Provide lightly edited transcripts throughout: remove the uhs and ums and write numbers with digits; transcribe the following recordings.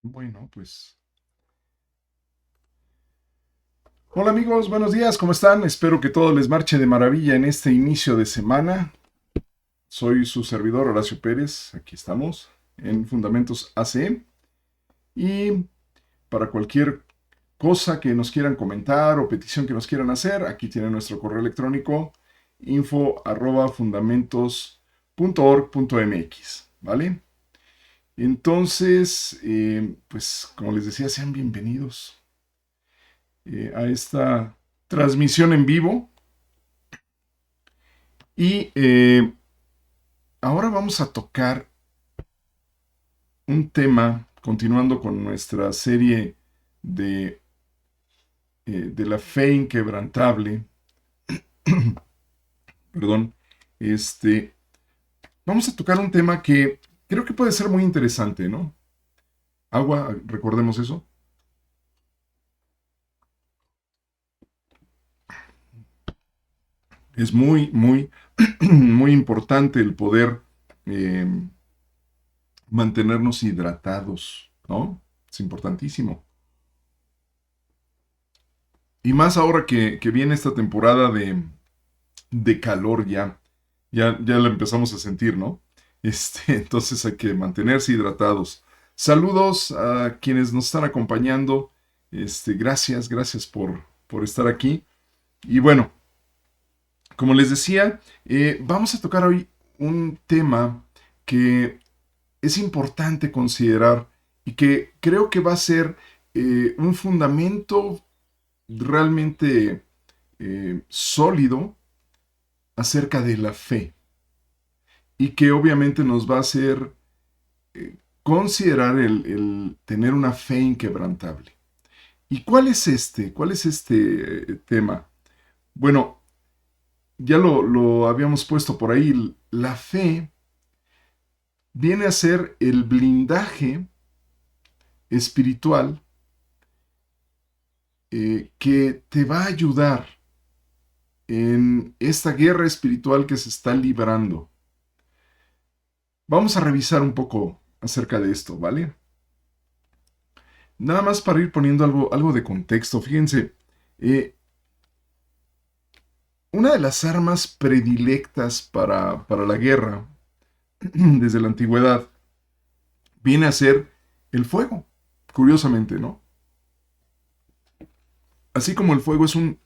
Bueno, pues. Hola amigos, buenos días, ¿cómo están? Espero que todo les marche de maravilla en este inicio de semana. Soy su servidor Horacio Pérez, aquí estamos en Fundamentos AC. Y para cualquier cosa que nos quieran comentar o petición que nos quieran hacer, aquí tienen nuestro correo electrónico info@fundamentos.org.mx, ¿vale? Entonces, pues como les decía, sean bienvenidos a esta transmisión en vivo. Y ahora vamos a tocar un tema, continuando con nuestra serie de, de la fe inquebrantable. Perdón. Este, Vamos a tocar un tema que creo que puede ser muy interesante, ¿no? Agua, recordemos eso. Es muy importante el poder eh, mantenernos hidratados, ¿no? Es importantísimo. Y más ahora que viene esta temporada de calor ya lo empezamos a sentir, ¿no? Entonces hay que mantenerse hidratados. Saludos a quienes nos están acompañando. Gracias por estar aquí. Y bueno, como les decía, vamos a tocar hoy un tema que es importante considerar y que creo que va a ser un fundamento realmente sólido acerca de la fe y que obviamente nos va a hacer considerar el tener una fe inquebrantable. ¿Y cuál es este? ¿Cuál es este tema? Bueno, ya lo habíamos puesto por ahí. La fe viene a ser el blindaje espiritual que te va a ayudar en esta guerra espiritual que se está librando. Vamos a revisar un poco acerca de esto, ¿vale? Nada más para ir poniendo algo de contexto, fíjense, eh, una de las armas predilectas para la guerra desde la antigüedad viene a ser el fuego, curiosamente, ¿no? Así como el fuego es un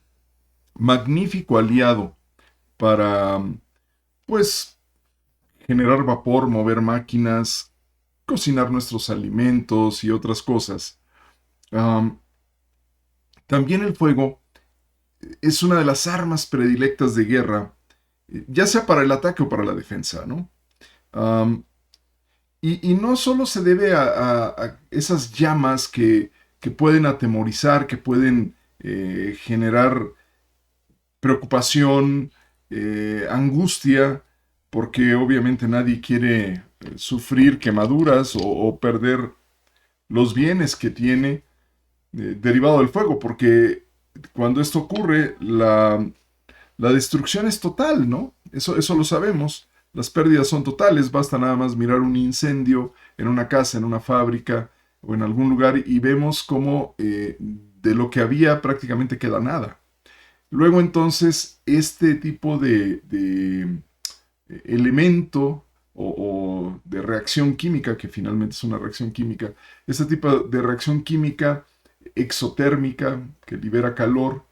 magnífico aliado para, pues, generar vapor, mover máquinas, cocinar nuestros alimentos y otras cosas. Um, También el fuego es una de las armas predilectas de guerra, ya sea para el ataque o para la defensa, ¿no? Um, y no solo se debe a esas llamas que pueden atemorizar, que pueden generar preocupación, angustia, porque obviamente nadie quiere sufrir quemaduras o perder los bienes que tiene derivado del fuego, porque cuando esto ocurre, la destrucción es total, ¿no? Eso lo sabemos. Las pérdidas son totales, basta nada más mirar un incendio en una casa, en una fábrica o en algún lugar y vemos cómo de lo que había prácticamente queda nada. Luego entonces este tipo de elemento o de reacción química, que finalmente es una reacción química, este tipo de reacción química exotérmica que libera calor,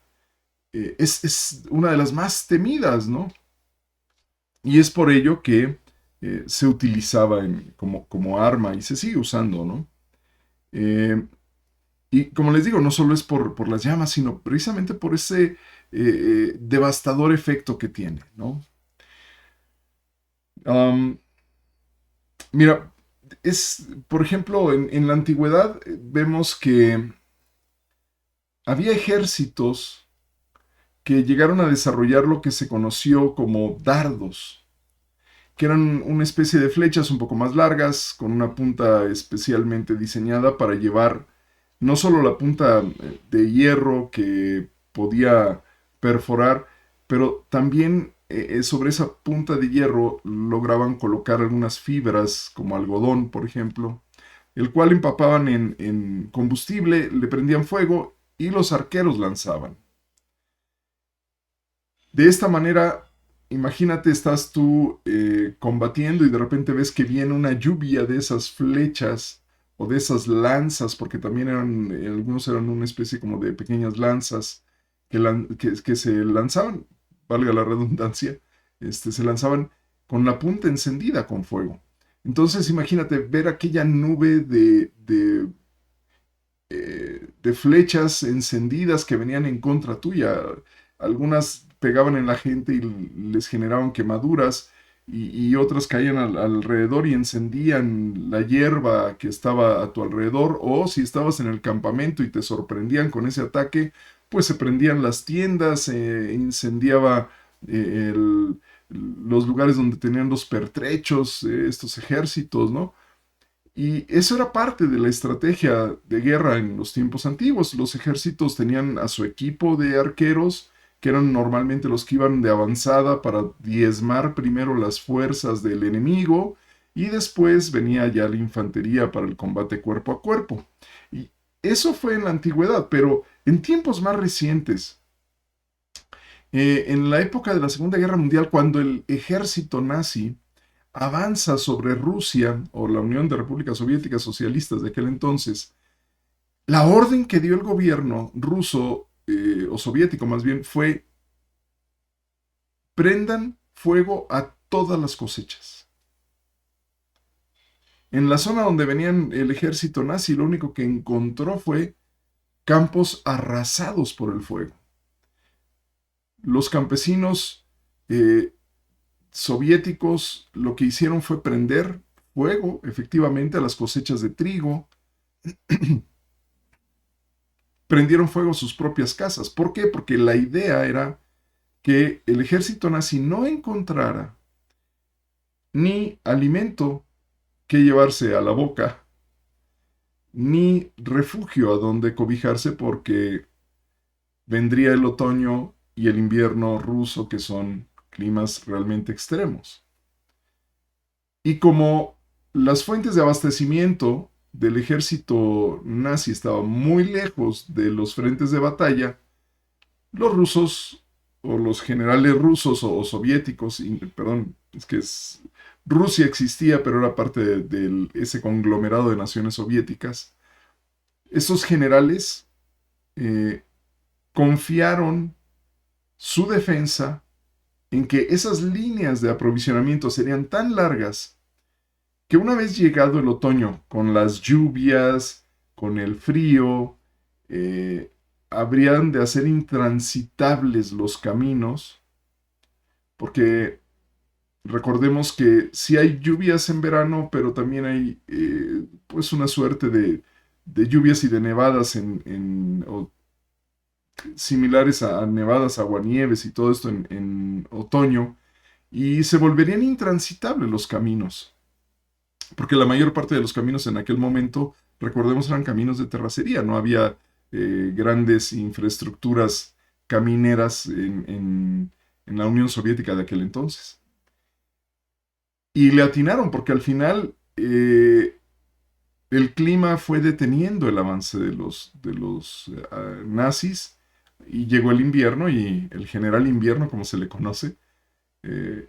es una de las más temidas, ¿no? Y es por ello que se utilizaba como arma y se sigue usando, ¿no? Eh, y como les digo, no solo es por las llamas, sino precisamente por ese devastador efecto que tiene, ¿no? Um, Mira, por ejemplo, en la antigüedad vemos que había ejércitos que llegaron a desarrollar lo que se conoció como dardos, que eran una especie de flechas un poco más largas, con una punta especialmente diseñada para llevar no solo la punta de hierro que podía perforar, pero también sobre esa punta de hierro lograban colocar algunas fibras, como algodón, por ejemplo, el cual empapaban en combustible, le prendían fuego y los arqueros lanzaban. De esta manera, imagínate, estás tú combatiendo y de repente ves que viene una lluvia de esas flechas o de esas lanzas, porque también eran, algunos eran una especie como de pequeñas lanzas que se lanzaban, valga la redundancia, se lanzaban con la punta encendida con fuego. Entonces imagínate ver aquella nube de flechas encendidas que venían en contra tuya. Algunas pegaban en la gente y les generaban quemaduras y otras caían alrededor y encendían la hierba que estaba a tu alrededor, o si estabas en el campamento y te sorprendían con ese ataque, pues se prendían las tiendas, se incendiaba los lugares donde tenían los pertrechos, estos ejércitos, ¿no? Y eso era parte de la estrategia de guerra en los tiempos antiguos. Los ejércitos tenían a su equipo de arqueros, que eran normalmente los que iban de avanzada para diezmar primero las fuerzas del enemigo, y después venía ya la infantería para el combate cuerpo a cuerpo. Y eso fue en la antigüedad, pero en tiempos más recientes, en la época de la Segunda Guerra Mundial, cuando el ejército nazi avanza sobre Rusia o la Unión de Repúblicas Soviéticas Socialistas de aquel entonces, la orden que dio el gobierno ruso, o soviético más bien, fue: prendan fuego a todas las cosechas. En la zona donde venían el ejército nazi, lo único que encontró fue campos arrasados por el fuego. Los campesinos soviéticos lo que hicieron fue prender fuego, efectivamente, a las cosechas de trigo. Prendieron fuego a sus propias casas. ¿Por qué? Porque la idea era que el ejército nazi no encontrara ni alimento que llevarse a la boca, ni refugio a donde cobijarse, porque vendría el otoño y el invierno ruso, que son climas realmente extremos. Y como las fuentes de abastecimiento del ejército nazi estaban muy lejos de los frentes de batalla, los rusos o los generales rusos o soviéticos, perdón, es que Rusia existía, pero era parte de ese conglomerado de naciones soviéticas. Esos generales eh, confiaron su defensa en que esas líneas de aprovisionamiento serían tan largas que una vez llegado el otoño, con las lluvias, con el frío, habrían de hacer intransitables los caminos, porque recordemos que sí hay lluvias en verano, pero también hay pues una suerte de lluvias y de nevadas similares a nevadas, aguanieves y todo esto en otoño, y se volverían intransitables los caminos, porque la mayor parte de los caminos en aquel momento, recordemos, eran caminos de terracería, no había grandes infraestructuras camineras en la Unión Soviética de aquel entonces. Y le atinaron, porque al final el clima fue deteniendo el avance de los nazis, y llegó el invierno, y el general invierno, como se le conoce,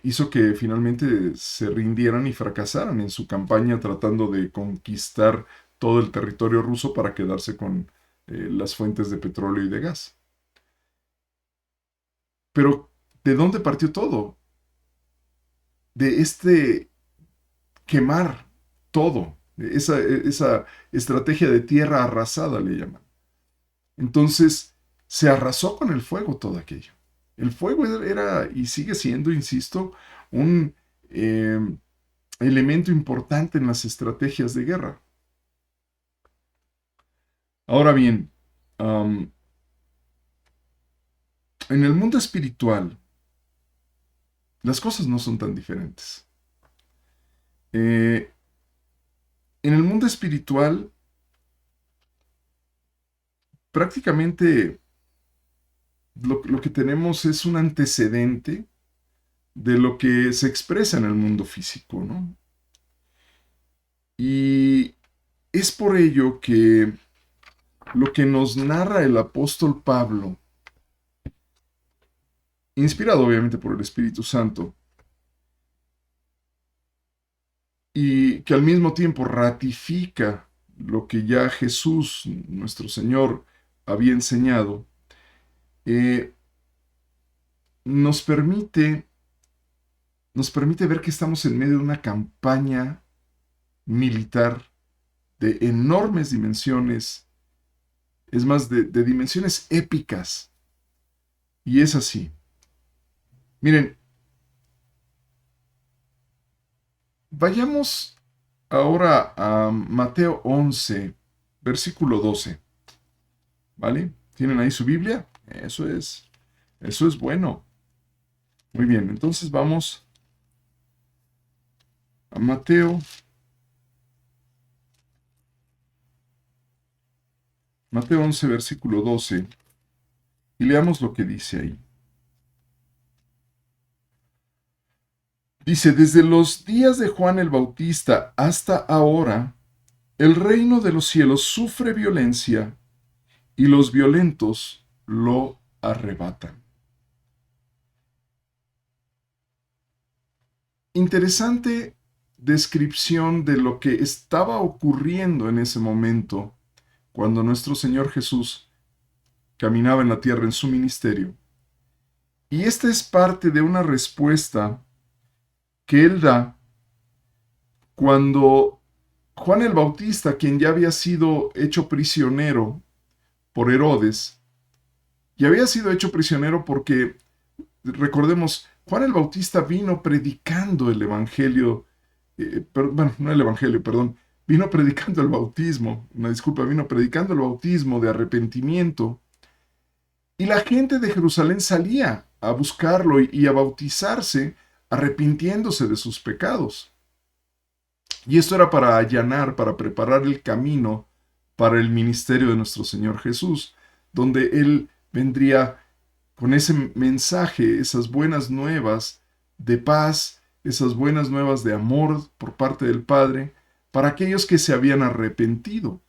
hizo que finalmente se rindieran y fracasaran en su campaña tratando de conquistar todo el territorio ruso para quedarse con las fuentes de petróleo y de gas. Pero, ¿de dónde partió todo? De quemar todo, esa estrategia de tierra arrasada le llaman. Entonces, se arrasó con el fuego todo aquello. El fuego era y sigue siendo, insisto, un elemento importante en las estrategias de guerra. Ahora bien, en el mundo espiritual, las cosas no son tan diferentes. En el mundo espiritual, prácticamente lo que tenemos es un antecedente de lo que se expresa en el mundo físico, ¿no? Y Es por ello que lo que nos narra el apóstol Pablo, inspirado obviamente por el Espíritu Santo, y que al mismo tiempo ratifica lo que ya Jesús, nuestro Señor, había enseñado, eh, nos permite, nos permite ver que estamos en medio de una campaña militar de enormes dimensiones, es más, de dimensiones épicas. Y es así. Miren, vayamos ahora a Mateo 11, versículo 12. ¿Vale? ¿Tienen ahí su Biblia? Eso es bueno. Muy bien, entonces vamos a Mateo 11, versículo 12, y leamos lo que dice ahí. Dice, desde los días de Juan el Bautista hasta ahora, el reino de los cielos sufre violencia y los violentos lo arrebatan. Interesante descripción de lo que estaba ocurriendo en ese momento cuando nuestro Señor Jesús caminaba en la tierra en su ministerio. Y esta es parte de una respuesta que él da cuando Juan el Bautista, quien ya había sido hecho prisionero por Herodes, y había sido hecho prisionero porque, recordemos, Juan el Bautista vino predicando el Evangelio, bueno, no el Evangelio, perdón, vino predicando el bautismo, una disculpa, vino predicando el bautismo de arrepentimiento, y la gente de Jerusalén salía a buscarlo y a bautizarse, arrepintiéndose de sus pecados. Y esto era para allanar, para preparar el camino para el ministerio de nuestro Señor Jesús, donde Él vendría con ese mensaje, esas buenas nuevas de paz, esas buenas nuevas de amor por parte del Padre, para aquellos que se habían arrepentido.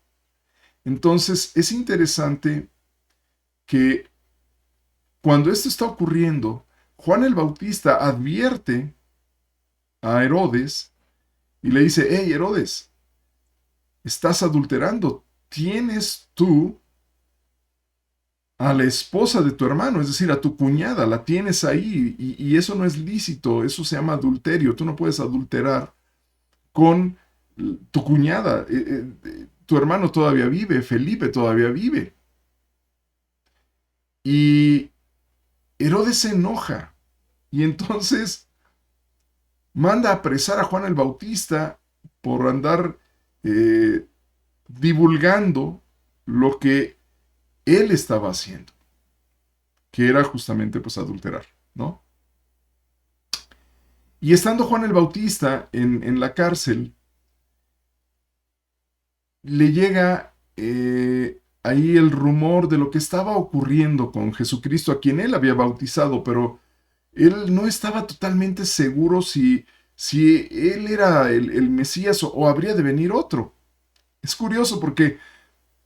Entonces es interesante que cuando esto está ocurriendo, Juan el Bautista advierte a Herodes y le dice, hey Herodes, estás adulterando, tienes tú a la esposa de tu hermano, es decir, a tu cuñada, la tienes ahí y eso no es lícito, eso se llama adulterio, tú no puedes adulterar con tu cuñada, tu hermano todavía vive, Felipe todavía vive. Y Herodes se enoja y entonces manda a apresar a Juan el Bautista por andar divulgando lo que él estaba haciendo, que era justamente pues adulterar, ¿no? Y estando Juan el Bautista en la cárcel, le llega ahí el rumor de lo que estaba ocurriendo con Jesucristo, a quien él había bautizado, pero él no estaba totalmente seguro si él era el Mesías o habría de venir otro. Es curioso porque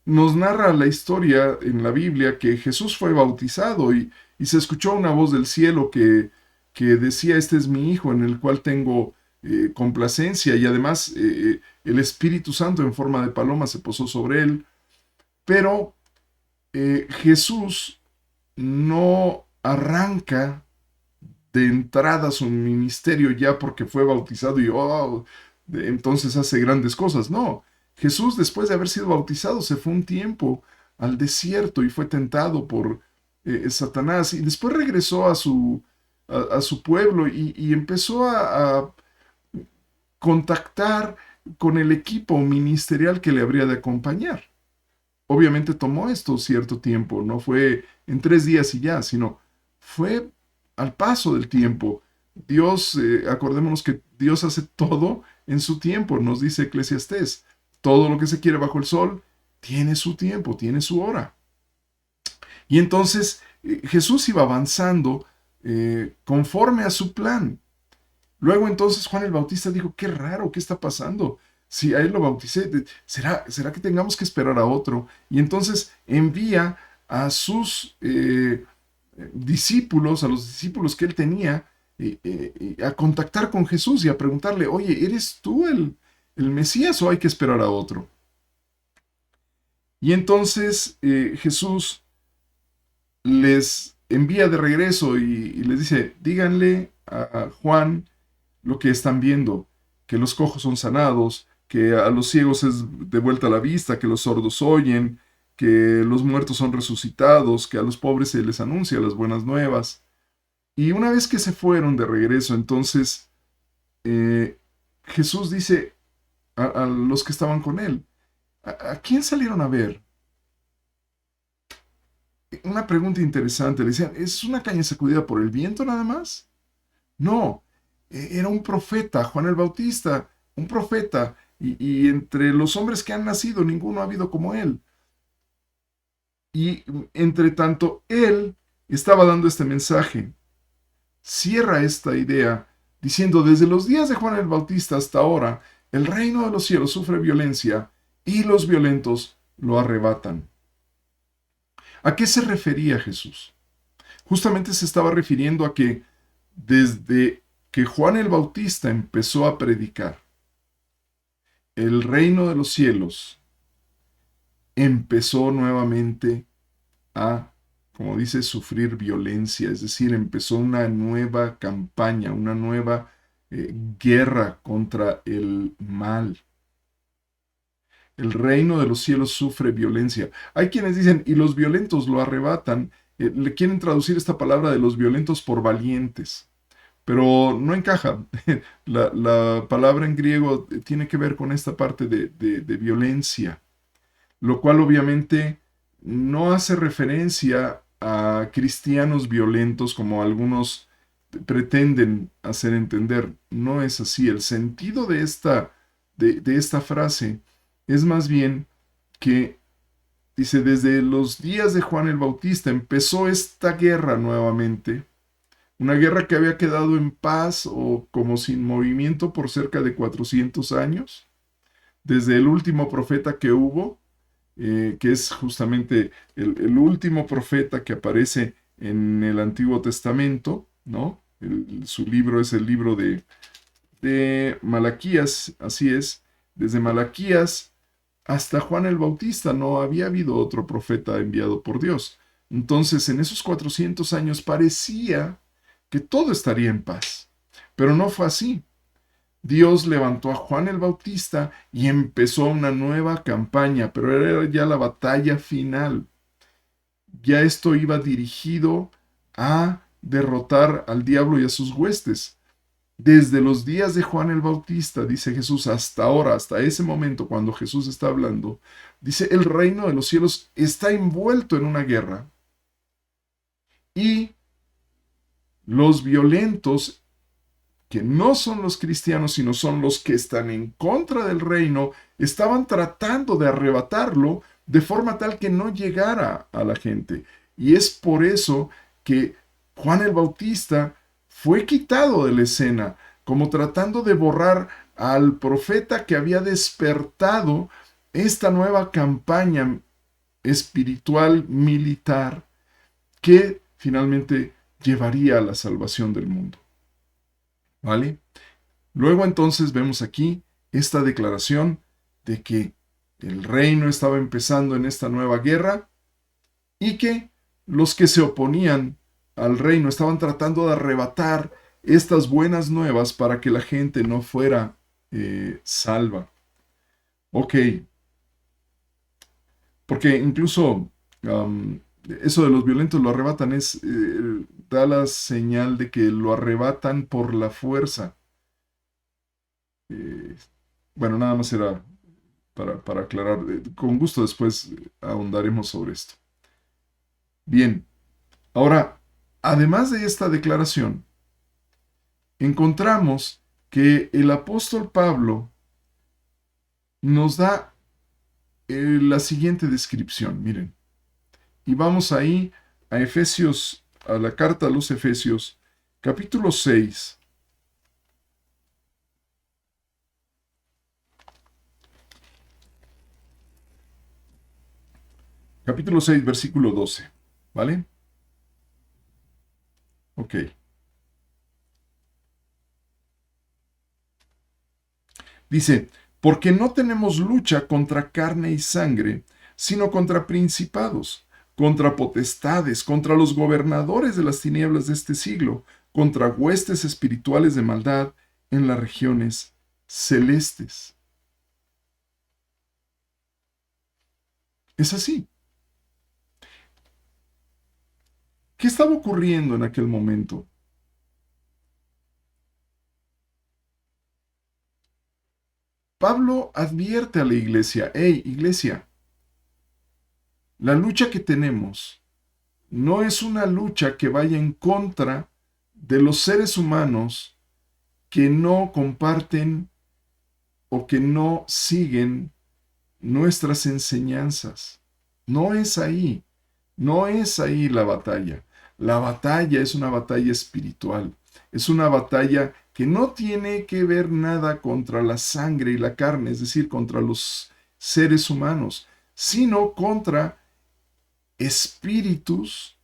nos narra la historia en la Biblia que Jesús fue bautizado y se escuchó una voz del cielo que decía, este es mi Hijo en el cual tengo complacencia, y además el Espíritu Santo en forma de paloma se posó sobre él, pero Jesús no arranca de entrada su ministerio ya porque fue bautizado y entonces hace grandes cosas. No, Jesús después de haber sido bautizado se fue un tiempo al desierto y fue tentado por Satanás y después regresó a su pueblo y empezó a contactar con el equipo ministerial que le habría de acompañar. Obviamente tomó esto cierto tiempo, no fue en 3 días y ya, sino fue al paso del tiempo. Dios, acordémonos que Dios hace todo en su tiempo, nos dice Eclesiastés. Todo lo que se quiere bajo el sol tiene su tiempo, tiene su hora. Y entonces Jesús iba avanzando conforme a su plan. Luego entonces Juan el Bautista dijo, qué raro, ¿qué está pasando? si a él lo bauticé, ¿será que tengamos que esperar a otro? Y entonces envía a sus discípulos, a los discípulos que él tenía, a contactar con Jesús y a preguntarle, oye, ¿eres tú el Mesías o hay que esperar a otro? Y entonces Jesús les envía de regreso y les dice, díganle a Juan lo que están viendo, que los cojos son sanados, que a los ciegos es devuelta la vista, que los sordos oyen, que los muertos son resucitados, que a los pobres se les anuncia las buenas nuevas. Y una vez que se fueron de regreso, entonces eh, Jesús dice a los que estaban con él, ¿a quién salieron a ver? Una pregunta interesante, le decían, ¿es una caña sacudida por el viento nada más? No, era un profeta, Juan el Bautista, un profeta, y entre los hombres que han nacido, ninguno ha habido como él. Y entre tanto, él estaba dando este mensaje. Cierra esta idea diciendo, desde los días de Juan el Bautista hasta ahora, el reino de los cielos sufre violencia y los violentos lo arrebatan. ¿A qué se refería Jesús? Justamente se estaba refiriendo a que desde que Juan el Bautista empezó a predicar, el reino de los cielos empezó nuevamente a, como dice, sufrir violencia, es decir, empezó una nueva campaña, una nueva guerra contra el mal. El reino de los cielos sufre violencia. Hay quienes dicen, y los violentos lo arrebatan. Le quieren traducir esta palabra de los violentos por valientes, pero no encaja. La palabra en griego tiene que ver con esta parte de violencia, lo cual obviamente no hace referencia a cristianos violentos como algunos pretenden hacer entender. No es así. El sentido de esta frase es más bien que, dice, desde los días de Juan el Bautista empezó esta guerra nuevamente, una guerra que había quedado en paz o como sin movimiento por cerca de 400 años, desde el último profeta que hubo, que es justamente el último profeta que aparece en el Antiguo Testamento, ¿no? Su libro es el libro de Malaquías, así es, desde Malaquías hasta Juan el Bautista no había habido otro profeta enviado por Dios. Entonces, en esos 400 años parecía que todo estaría en paz, pero no fue así. Dios levantó a Juan el Bautista y empezó una nueva campaña, pero era ya la batalla final. Ya esto iba dirigido a derrotar al diablo y a sus huestes. Desde los días de Juan el Bautista, dice Jesús, hasta ahora, hasta ese momento cuando Jesús está hablando, dice, el reino de los cielos está envuelto en una guerra. Y los violentos, que no son los cristianos, sino son los que están en contra del reino, estaban tratando de arrebatarlo de forma tal que no llegara a la gente. Y es por eso que Juan el Bautista fue quitado de la escena, como tratando de borrar al profeta que había despertado esta nueva campaña espiritual militar que finalmente llevaría a la salvación del mundo. ¿Vale? Luego entonces vemos aquí esta declaración de que el reino estaba empezando en esta nueva guerra y que los que se oponían al reino estaban tratando de arrebatar estas buenas nuevas para que la gente no fuera salva. Ok, porque incluso eso de los violentos lo arrebatan da la señal de que lo arrebatan por la fuerza. Eh, bueno, nada más era para aclarar. Con gusto después ahondaremos sobre esto. Bien, ahora, además de esta declaración, encontramos que el apóstol Pablo nos da la siguiente descripción. Miren, y vamos ahí a Efesios, a la carta a los Efesios, capítulo 6. Capítulo 6, versículo 12. ¿Vale? Ok. Dice, porque no tenemos lucha contra carne y sangre, sino contra principados, contra potestades, contra los gobernadores de las tinieblas de este siglo, contra huestes espirituales de maldad en las regiones celestes. Es así. ¿Qué estaba ocurriendo en aquel momento? Pablo advierte a la iglesia, hey, iglesia, la lucha que tenemos no es una lucha que vaya en contra de los seres humanos que no comparten o que no siguen nuestras enseñanzas. No es ahí, no es ahí la batalla. La batalla es una batalla espiritual, es una batalla que no tiene que ver nada contra la sangre y la carne, es decir, contra los seres humanos, sino contra espíritus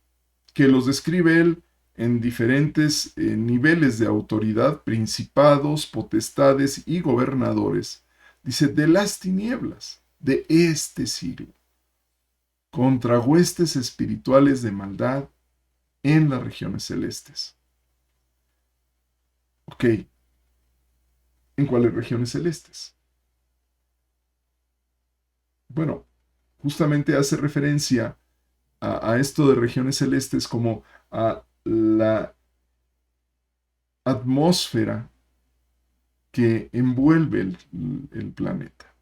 que los describe él en diferentes niveles de autoridad, principados, potestades y gobernadores. Dice, de las tinieblas de este siglo, contra huestes espirituales de maldad en las regiones celestes. Ok, ¿en cuáles regiones celestes? Bueno, justamente hace referencia a esto de regiones celestes como a la atmósfera que envuelve el planeta.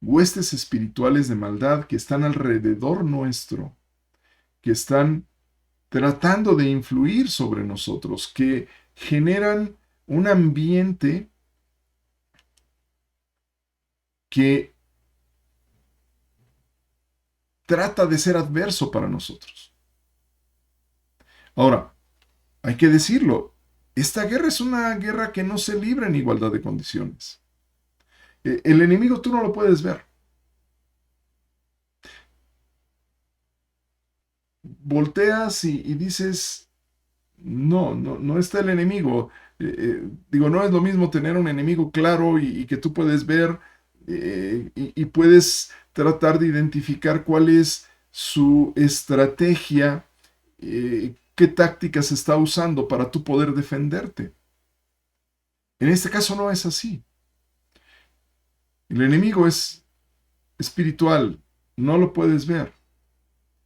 Huestes espirituales de maldad que están alrededor nuestro, que están tratando de influir sobre nosotros, que generan un ambiente que trata de ser adverso para nosotros. Ahora, hay que decirlo, esta guerra es una guerra que no se libra en igualdad de condiciones. El enemigo tú no lo puedes ver. Volteas y dices, no está el enemigo. Digo, no es lo mismo tener un enemigo claro y que tú puedes ver y puedes tratar de identificar cuál es su estrategia, qué tácticas está usando para tú poder defenderte. En este caso no es así. El enemigo es espiritual, no lo puedes ver.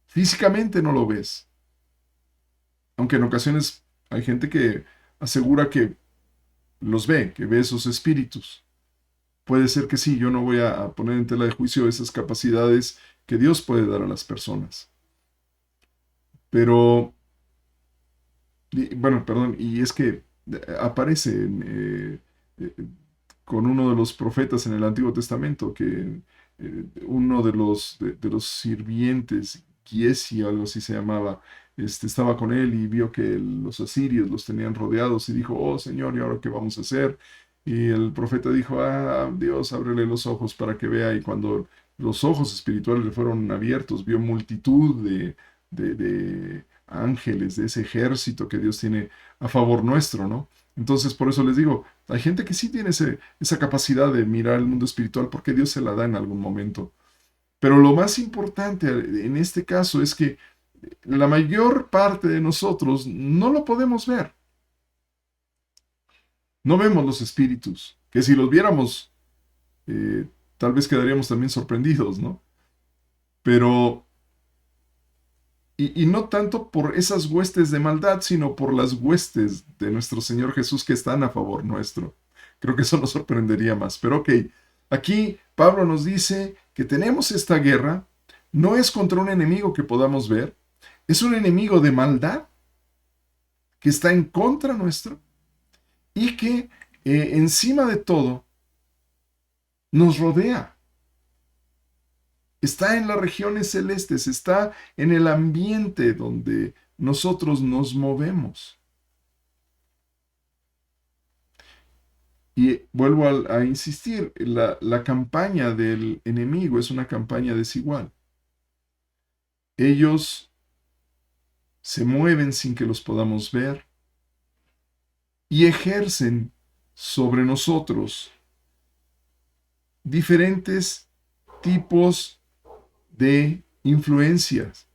Físicamente no lo ves. Aunque en ocasiones hay gente que asegura que los ve, que ve esos espíritus. Puede ser que sí, yo no voy a poner en tela de juicio esas capacidades que Dios puede dar a las personas. Pero, bueno, perdón, y es que aparece eh, con uno de los profetas en el Antiguo Testamento, que uno de los sirvientes, Giesi o algo así se llamaba, estaba con él y vio que los asirios los tenían rodeados y dijo, oh Señor, ¿y ahora qué vamos a hacer? Y el profeta dijo, ah, Dios, ábrele los ojos para que vea. Y cuando los ojos espirituales le fueron abiertos, vio multitud de ángeles, de ese ejército que Dios tiene a favor nuestro, ¿no? Entonces, por eso les digo, hay gente que sí tiene esa capacidad de mirar el mundo espiritual porque Dios se la da en algún momento. Pero lo más importante en este caso es que la mayor parte de nosotros no lo podemos ver. No vemos los espíritus, que si los viéramos, tal vez quedaríamos también sorprendidos, ¿no? Pero, y no tanto por esas huestes de maldad, sino por las huestes de nuestro Señor Jesús que están a favor nuestro. Creo que eso nos sorprendería más. Pero ok, aquí Pablo nos dice que tenemos esta guerra, no es contra un enemigo que podamos ver, es un enemigo de maldad que está en contra nuestro y que encima de todo nos rodea. Está en las regiones celestes, está en el ambiente donde nosotros nos movemos. Y vuelvo a insistir, la campaña del enemigo es una campaña desigual. Ellos se mueven sin que los podamos ver y ejercen sobre nosotros diferentes tipos de influencias.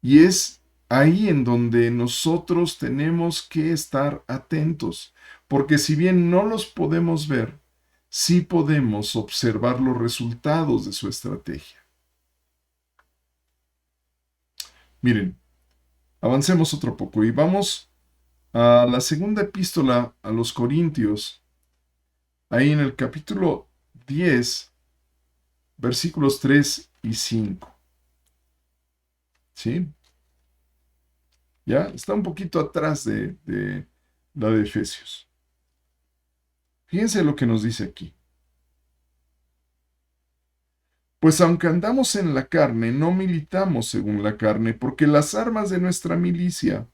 Y es ahí en donde nosotros tenemos que estar atentos, porque si bien no los podemos ver, sí podemos observar los resultados de su estrategia. Miren, avancemos otro poco y vamos a la segunda epístola a los Corintios, ahí en el capítulo 10, versículos 3 y 5. ¿Sí? Ya está un poquito atrás de la de Efesios. Fíjense lo que nos dice aquí. Pues aunque andamos en la carne, no militamos según la carne, porque las armas de nuestra milicia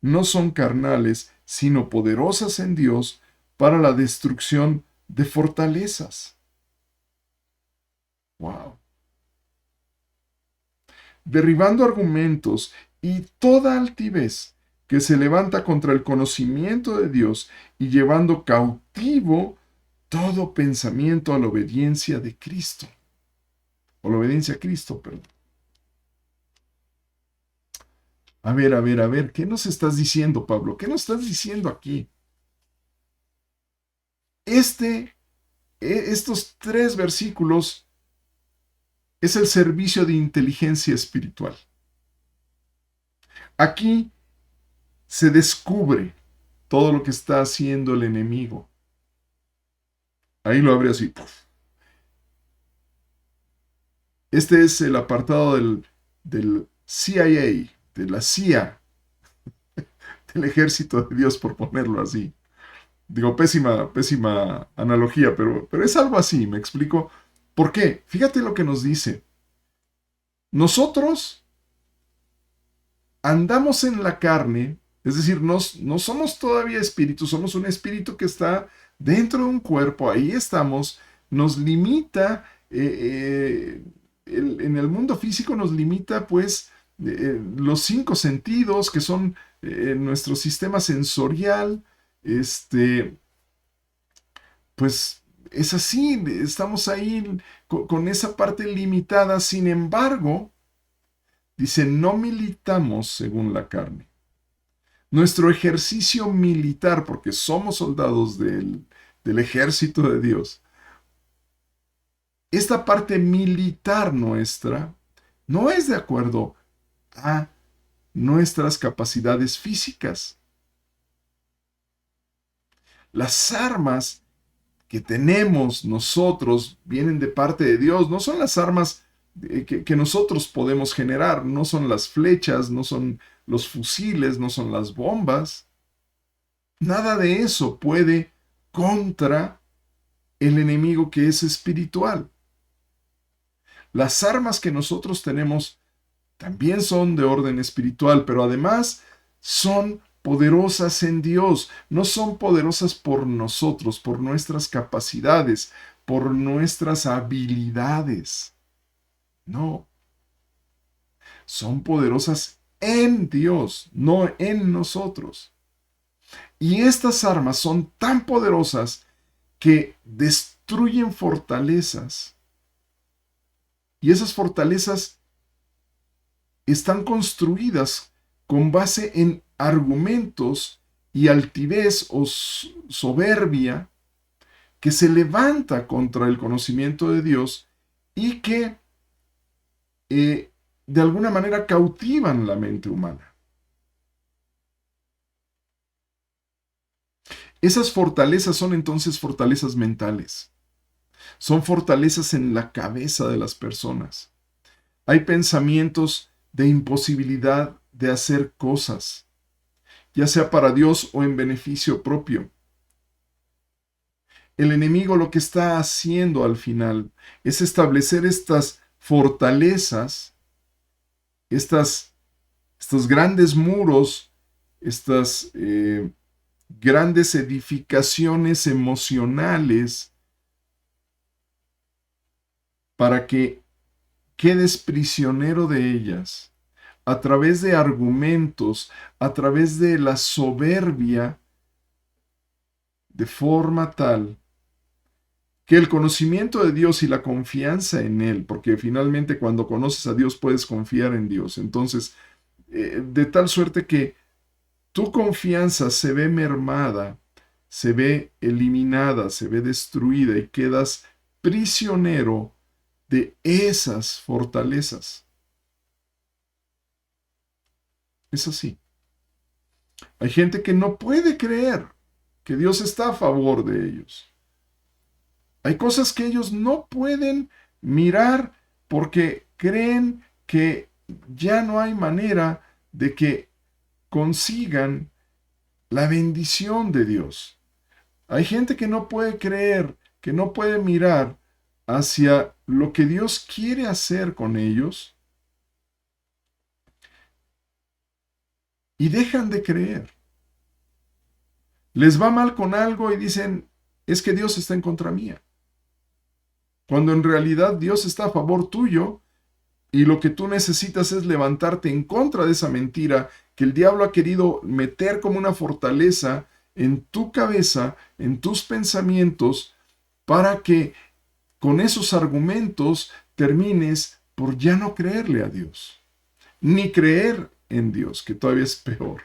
no son carnales, sino poderosas en Dios para la destrucción de fortalezas. ¡Wow! Derribando argumentos y toda altivez que se levanta contra el conocimiento de Dios y llevando cautivo todo pensamiento a la obediencia de Cristo. O la obediencia a Cristo, perdón. A ver, ¿qué nos estás diciendo, Pablo? ¿Qué nos estás diciendo aquí? Estos 3 versículos es el servicio de inteligencia espiritual. Aquí se descubre todo lo que está haciendo el enemigo. Ahí lo abre así. Este es el apartado del CIA, de la CIA, del ejército de Dios, por ponerlo así. Digo, pésima analogía, pero es algo así, ¿me explico? ¿Por qué? Fíjate lo que nos dice. Nosotros andamos en la carne, es decir, no somos todavía espíritu, somos un espíritu que está dentro de un cuerpo, ahí estamos, nos limita, en el mundo físico nos limita pues los 5 sentidos que son nuestro sistema sensorial, pues es así, estamos ahí con esa parte limitada, sin embargo, dice, no militamos según la carne. Nuestro ejercicio militar, porque somos soldados del ejército de Dios, esta parte militar nuestra no es de acuerdo a nuestras capacidades físicas. Las armas que tenemos nosotros vienen de parte de Dios, no son las armas que nosotros podemos generar, no son las flechas, no son los fusiles, no son las bombas. Nada de eso puede contra el enemigo que es espiritual. Las armas que nosotros tenemos también son de orden espiritual, pero además son poderosas en Dios. No son poderosas por nosotros, por nuestras capacidades, por nuestras habilidades. No. Son poderosas en Dios, no en nosotros. Y estas armas son tan poderosas que destruyen fortalezas. Y esas fortalezas están construidas con base en argumentos y altivez o soberbia que se levanta contra el conocimiento de Dios y que de alguna manera cautivan la mente humana. Esas fortalezas son entonces fortalezas mentales. Son fortalezas en la cabeza de las personas. Hay pensamientos de imposibilidad de hacer cosas, ya sea para Dios o en beneficio propio. El enemigo lo que está haciendo al final es establecer estas fortalezas, estos grandes muros, estas grandes edificaciones emocionales para que quedes prisionero de ellas a través de argumentos, a través de la soberbia, de forma tal que el conocimiento de Dios y la confianza en Él, porque finalmente cuando conoces a Dios puedes confiar en Dios, entonces, de tal suerte que tu confianza se ve mermada, se ve eliminada, se ve destruida y quedas prisionero de esas fortalezas. Es así. Hay gente que no puede creer que Dios está a favor de ellos. Hay cosas que ellos no pueden mirar porque creen que ya no hay manera de que consigan la bendición de Dios. Hay gente que no puede creer, que no puede mirar hacia lo que Dios quiere hacer con ellos y dejan de creer. Les va mal con algo y dicen, es que Dios está en contra mía. Cuando en realidad Dios está a favor tuyo y lo que tú necesitas es levantarte en contra de esa mentira que el diablo ha querido meter como una fortaleza en tu cabeza, en tus pensamientos, para que con esos argumentos termines por ya no creerle a Dios, ni creer en Dios, que todavía es peor.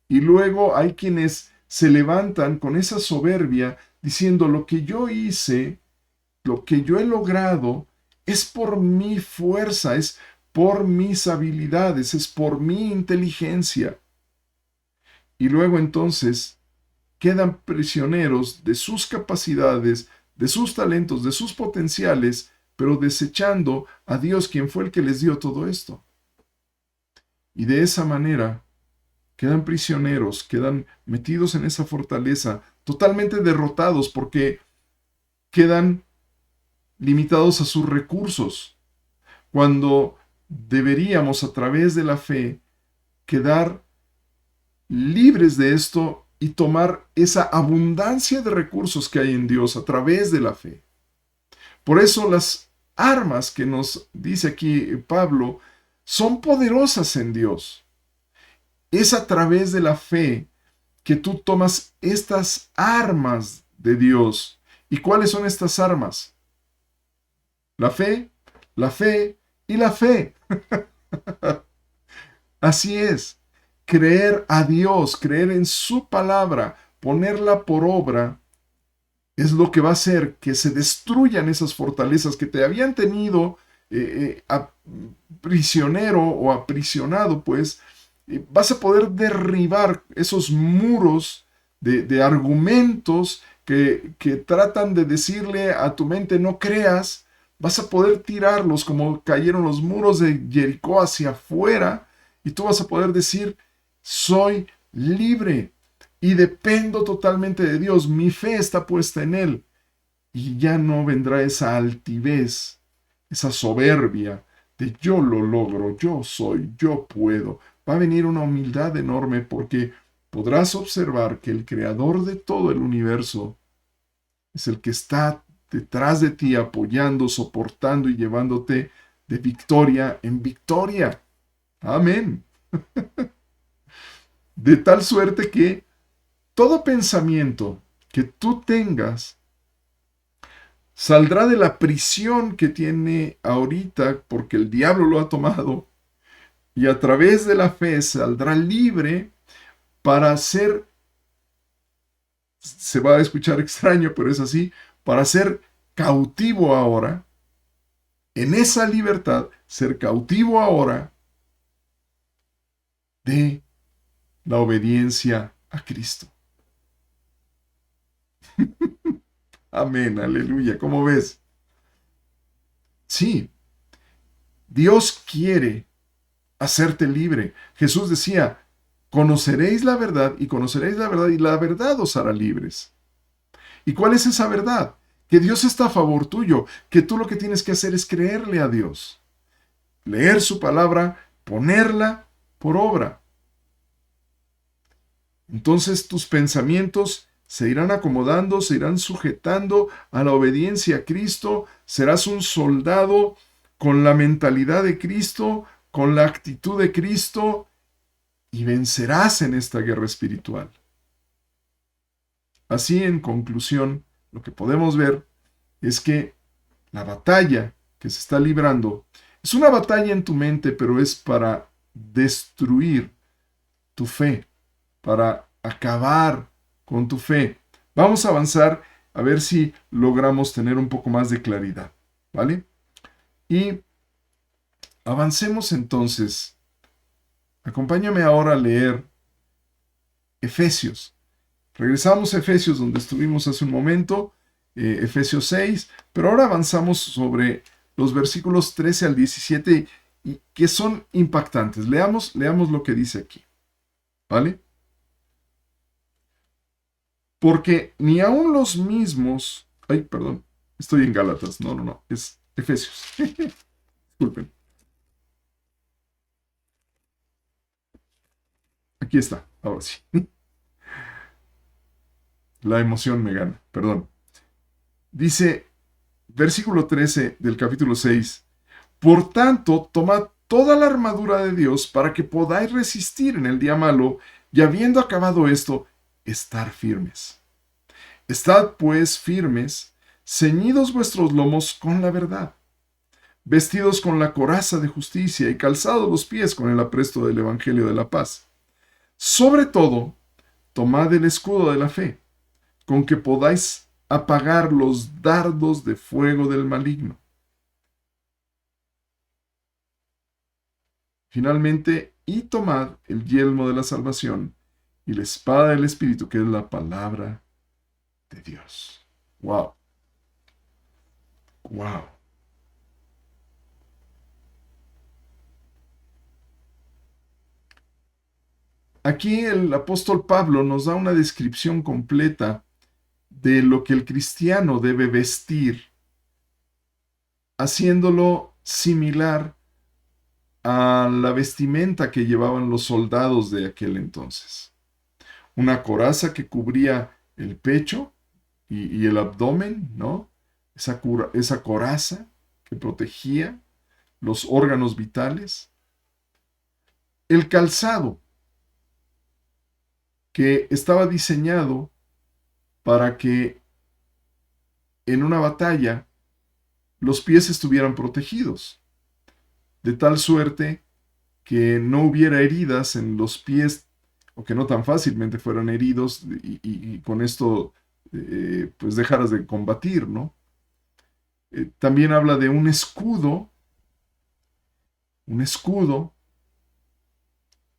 Y luego hay quienes se levantan con esa soberbia diciendo lo que yo hice, lo que yo he logrado, es por mi fuerza, es por mis habilidades, es por mi inteligencia. Y luego entonces quedan prisioneros de sus capacidades, de sus talentos, de sus potenciales, pero desechando a Dios, quien fue el que les dio todo esto. Y de esa manera quedan prisioneros, quedan metidos en esa fortaleza, totalmente derrotados porque quedan limitados a sus recursos, cuando deberíamos a través de la fe quedar libres de esto y tomar esa abundancia de recursos que hay en Dios a través de la fe. Por eso las armas que nos dice aquí Pablo son poderosas en Dios. Es a través de la fe que tú tomas estas armas de Dios. ¿Y cuáles son estas armas? La fe, la fe y la fe. Así es. Creer a Dios, creer en su palabra, ponerla por obra, es lo que va a hacer que se destruyan esas fortalezas que te habían tenido prisionero o aprisionado, pues vas a poder derribar esos muros de argumentos que tratan de decirle a tu mente no creas. Vas a poder tirarlos como cayeron los muros de Jericó hacia afuera y tú vas a poder decir, soy libre y dependo totalmente de Dios. Mi fe está puesta en Él y ya no vendrá esa altivez, esa soberbia de yo lo logro, yo soy, yo puedo. Va a venir una humildad enorme porque podrás observar que el creador de todo el universo es el que está detrás de ti, apoyando, soportando y llevándote de victoria en victoria. Amén. De tal suerte que todo pensamiento que tú tengas saldrá de la prisión que tiene ahorita porque el diablo lo ha tomado y a través de la fe saldrá libre para ser, se va a escuchar extraño, pero es así, para ser cautivo ahora, en esa libertad, ser cautivo ahora de la obediencia a Cristo. Amén, aleluya. ¿Cómo ves? Sí, Dios quiere hacerte libre. Jesús decía, conoceréis la verdad y la verdad os hará libres. ¿Y cuál es esa verdad? Que Dios está a favor tuyo, que tú lo que tienes que hacer es creerle a Dios, leer su palabra, ponerla por obra. Entonces tus pensamientos se irán acomodando, se irán sujetando a la obediencia a Cristo, serás un soldado con la mentalidad de Cristo, con la actitud de Cristo, y vencerás en esta guerra espiritual. Así, en conclusión, lo que podemos ver es que la batalla que se está librando es una batalla en tu mente, pero es para destruir tu fe, para acabar con tu fe. Vamos a avanzar a ver si logramos tener un poco más de claridad, ¿vale? Y avancemos entonces. Acompáñame ahora a leer Efesios. Regresamos a Efesios donde estuvimos hace un momento, Efesios 6, pero ahora avanzamos sobre los versículos 13 al 17 y que son impactantes. Leamos lo que dice aquí, ¿vale? Porque ni aun los mismos... Ay, perdón, estoy en Gálatas. No, es Efesios. Disculpen. Aquí está, ahora sí. La emoción me gana, perdón. Dice, versículo 13 del capítulo 6. Por tanto, tomad toda la armadura de Dios para que podáis resistir en el día malo y habiendo acabado esto, estar firmes. Estad pues firmes, ceñidos vuestros lomos con la verdad, vestidos con la coraza de justicia y calzados los pies con el apresto del evangelio de la paz. Sobre todo, tomad el escudo de la fe, con que podáis apagar los dardos de fuego del maligno. Finalmente, y tomad el yelmo de la salvación y la espada del Espíritu, que es la palabra de Dios. ¡Wow! ¡Wow! Aquí el apóstol Pablo nos da una descripción completa de lo que el cristiano debe vestir, haciéndolo similar a la vestimenta que llevaban los soldados de aquel entonces. Una coraza que cubría el pecho y el abdomen, ¿no? Esa coraza que protegía los órganos vitales. El calzado, que estaba diseñado para que en una batalla los pies estuvieran protegidos, de tal suerte que no hubiera heridas en los pies o que no tan fácilmente fueran heridos y con esto pues dejaras de combatir, ¿no? También habla de un escudo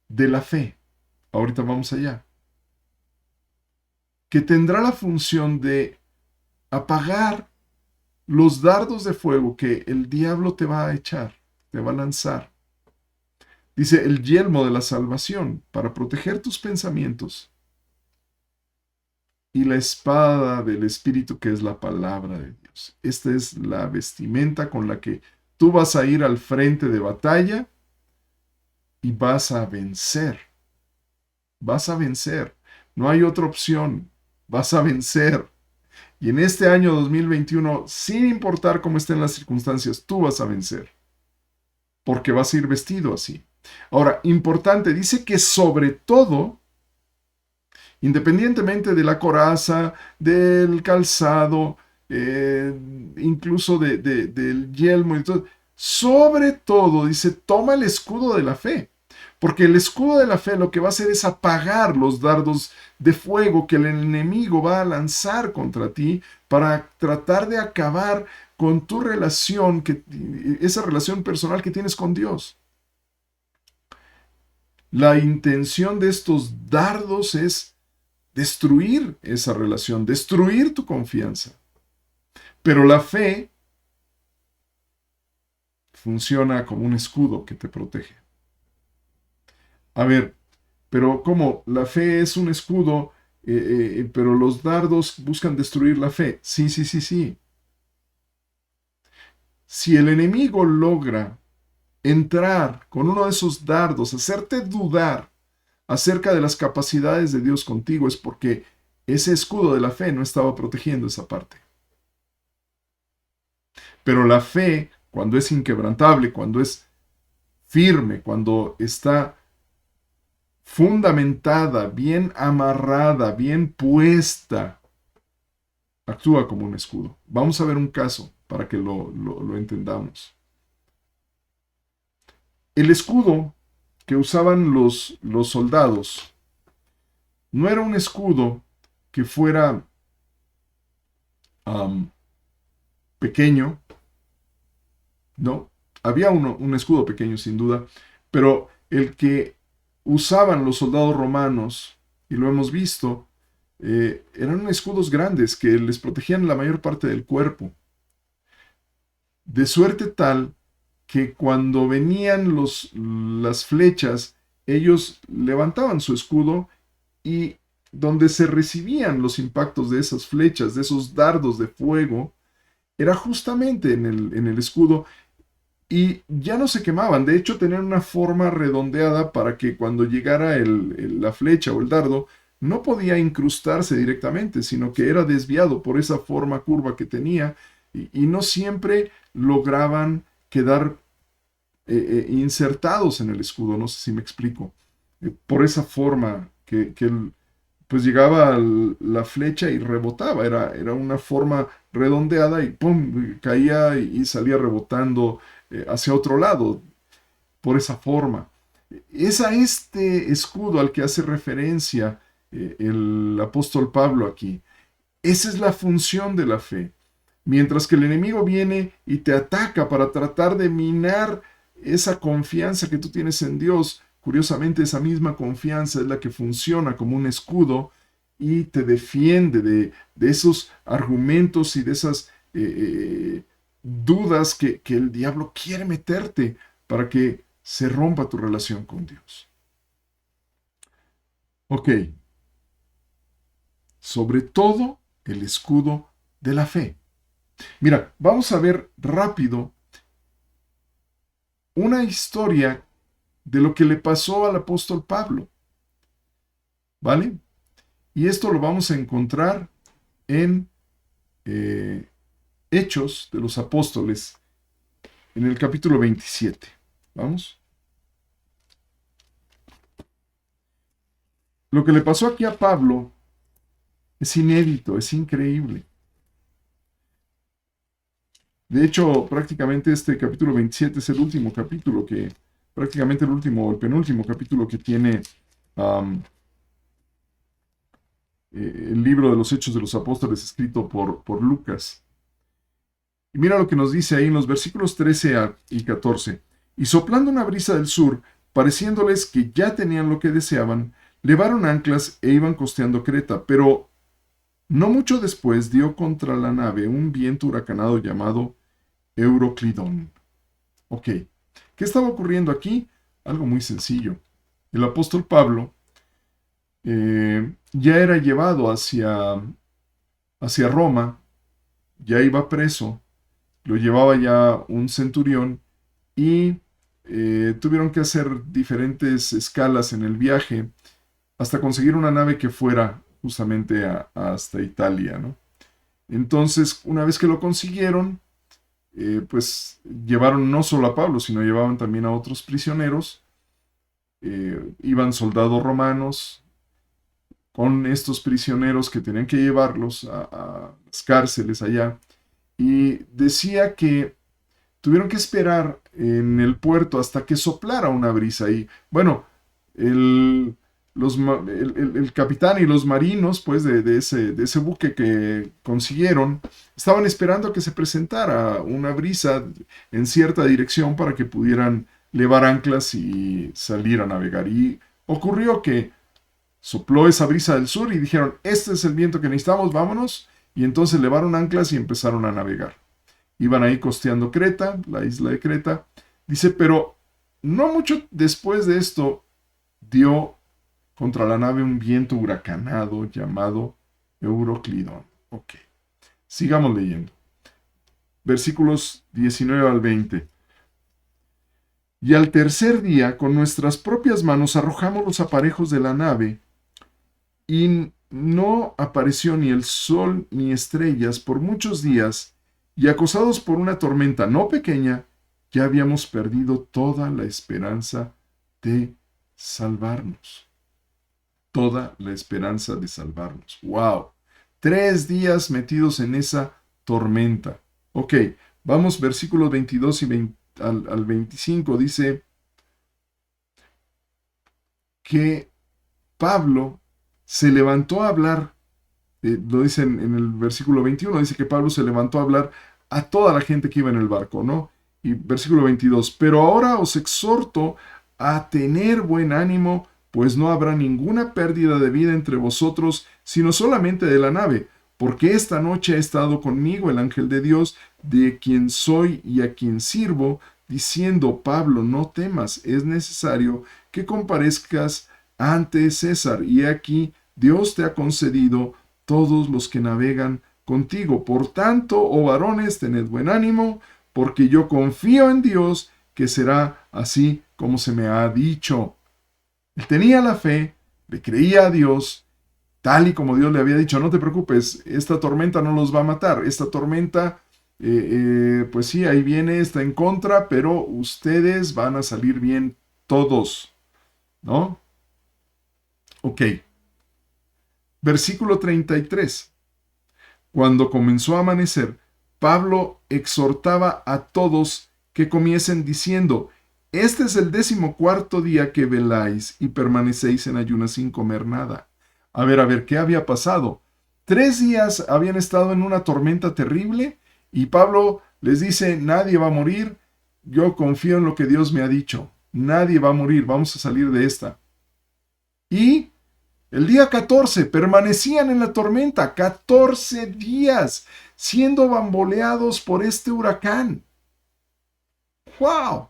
de la fe. Ahorita vamos allá. Que tendrá la función de apagar los dardos de fuego que el diablo te va a echar, te va a lanzar. Dice el yelmo de la salvación para proteger tus pensamientos y la espada del Espíritu que es la palabra de Dios. Esta es la vestimenta con la que tú vas a ir al frente de batalla y vas a vencer. Vas a vencer. No hay otra opción. Vas a vencer. Y en este año 2021, sin importar cómo estén las circunstancias, tú vas a vencer. Porque vas a ir vestido así. Ahora, importante, dice que sobre todo, independientemente de la coraza, del calzado, incluso del yelmo y todo, sobre todo, dice, toma el escudo de la fe. Porque el escudo de la fe lo que va a hacer es apagar los dardos de fuego que el enemigo va a lanzar contra ti para tratar de acabar con tu relación, esa relación personal que tienes con Dios. La intención de estos dardos es destruir esa relación, destruir tu confianza. Pero la fe funciona como un escudo que te protege. A ver, pero ¿cómo? La fe es un escudo, pero los dardos buscan destruir la fe. Sí. Si el enemigo logra entrar con uno de esos dardos, hacerte dudar acerca de las capacidades de Dios contigo, es porque ese escudo de la fe no estaba protegiendo esa parte. Pero la fe, cuando es inquebrantable, cuando es firme, cuando está fundamentada, bien amarrada, bien puesta, actúa como un escudo. Vamos a ver un caso para que lo entendamos. El escudo que usaban los soldados no era un escudo que fuera pequeño, ¿no? Había un escudo pequeño sin duda, pero el que usaban los soldados romanos, y lo hemos visto, eran escudos grandes que les protegían la mayor parte del cuerpo. De suerte tal que cuando venían las flechas, ellos levantaban su escudo y donde se recibían los impactos de esas flechas, de esos dardos de fuego, era justamente en el escudo y ya no se quemaban. De hecho, tenían una forma redondeada para que cuando llegara la flecha o el dardo, no podía incrustarse directamente, sino que era desviado por esa forma curva que tenía y no siempre lograban quedar insertados en el escudo. No sé si me explico. Por esa forma que pues llegaba la flecha y rebotaba. Era una forma redondeada y ¡pum! Caía y salía rebotando hacia otro lado. Por esa forma. Es a este escudo al que hace referencia el apóstol Pablo aquí. Esa es la función de la fe. Mientras que el enemigo viene y te ataca para tratar de minar esa confianza que tú tienes en Dios, curiosamente esa misma confianza es la que funciona como un escudo y te defiende de esos argumentos y de esas dudas que el diablo quiere meterte para que se rompa tu relación con Dios. Ok. Sobre todo el escudo de la fe. Mira, vamos a ver rápido una historia de lo que le pasó al apóstol Pablo. ¿Vale? Y esto lo vamos a encontrar en Hechos de los Apóstoles, en el capítulo 27. ¿Vamos? Lo que le pasó aquí a Pablo es inédito, es increíble. De hecho, prácticamente este capítulo 27 es el último capítulo prácticamente el último, el penúltimo capítulo que tiene el libro de los Hechos de los Apóstoles escrito por Lucas. Y mira lo que nos dice ahí en los versículos 13 y 14. Y soplando una brisa del sur, pareciéndoles que ya tenían lo que deseaban, levaron anclas e iban costeando Creta, pero no mucho después dio contra la nave un viento huracanado llamado Euroclidón. Ok, ¿qué estaba ocurriendo aquí? Algo muy sencillo. El apóstol Pablo ya era llevado hacia Roma, ya iba preso, lo llevaba ya un centurión y tuvieron que hacer diferentes escalas en el viaje hasta conseguir una nave que fuera justamente hasta Italia, ¿no? Entonces, una vez que lo consiguieron, pues llevaron no solo a Pablo, sino llevaban también a otros prisioneros. Iban soldados romanos con estos prisioneros que tenían que llevarlos a las cárceles allá. Y decía que tuvieron que esperar en el puerto hasta que soplara una brisa. Y bueno, el capitán y los marinos pues de ese buque que consiguieron estaban esperando que se presentara una brisa en cierta dirección para que pudieran levar anclas y salir a navegar. Y ocurrió que sopló esa brisa del sur y dijeron, este es el viento que necesitamos, vámonos. Y entonces levaron anclas y empezaron a navegar. Iban ahí costeando Creta, la isla de Creta. Dice, pero no mucho después de esto dio contra la nave un viento huracanado llamado Euroclidón. Ok, sigamos leyendo. Versículos 19 al 20. Y al tercer día, con nuestras propias manos arrojamos los aparejos de la nave, y no apareció ni el sol ni estrellas por muchos días, y acosados por una tormenta no pequeña, ya habíamos perdido toda la esperanza de salvarnos. Toda la esperanza de salvarnos. ¡Wow! 3 días metidos en esa tormenta. Ok, vamos versículos 22 al 25. Dice que Pablo se levantó a hablar, lo dice en el versículo 21, dice que Pablo se levantó a hablar a toda la gente que iba en el barco, ¿no? Y versículo 22, pero ahora os exhorto a tener buen ánimo, pues no habrá ninguna pérdida de vida entre vosotros, sino solamente de la nave, porque esta noche ha estado conmigo el ángel de Dios, de quien soy y a quien sirvo, diciendo, Pablo, no temas, es necesario que comparezcas ante César, y aquí Dios te ha concedido todos los que navegan contigo. Por tanto, oh varones, tened buen ánimo, porque yo confío en Dios que será así como se me ha dicho. Él tenía la fe, le creía a Dios, tal y como Dios le había dicho, no te preocupes, esta tormenta no los va a matar, esta tormenta, pues sí, ahí viene, está en contra, pero ustedes van a salir bien todos, ¿no? Ok. Versículo 33. Cuando comenzó a amanecer, Pablo exhortaba a todos que comiesen diciendo, este es el 14º día que veláis y permanecéis en ayunas sin comer nada. A ver, ¿qué había pasado? 3 días habían estado en una tormenta terrible y Pablo les dice, nadie va a morir, yo confío en lo que Dios me ha dicho, nadie va a morir, vamos a salir de esta. Y el día 14 permanecían en la tormenta 14 días, siendo bamboleados por este huracán. ¡Wow!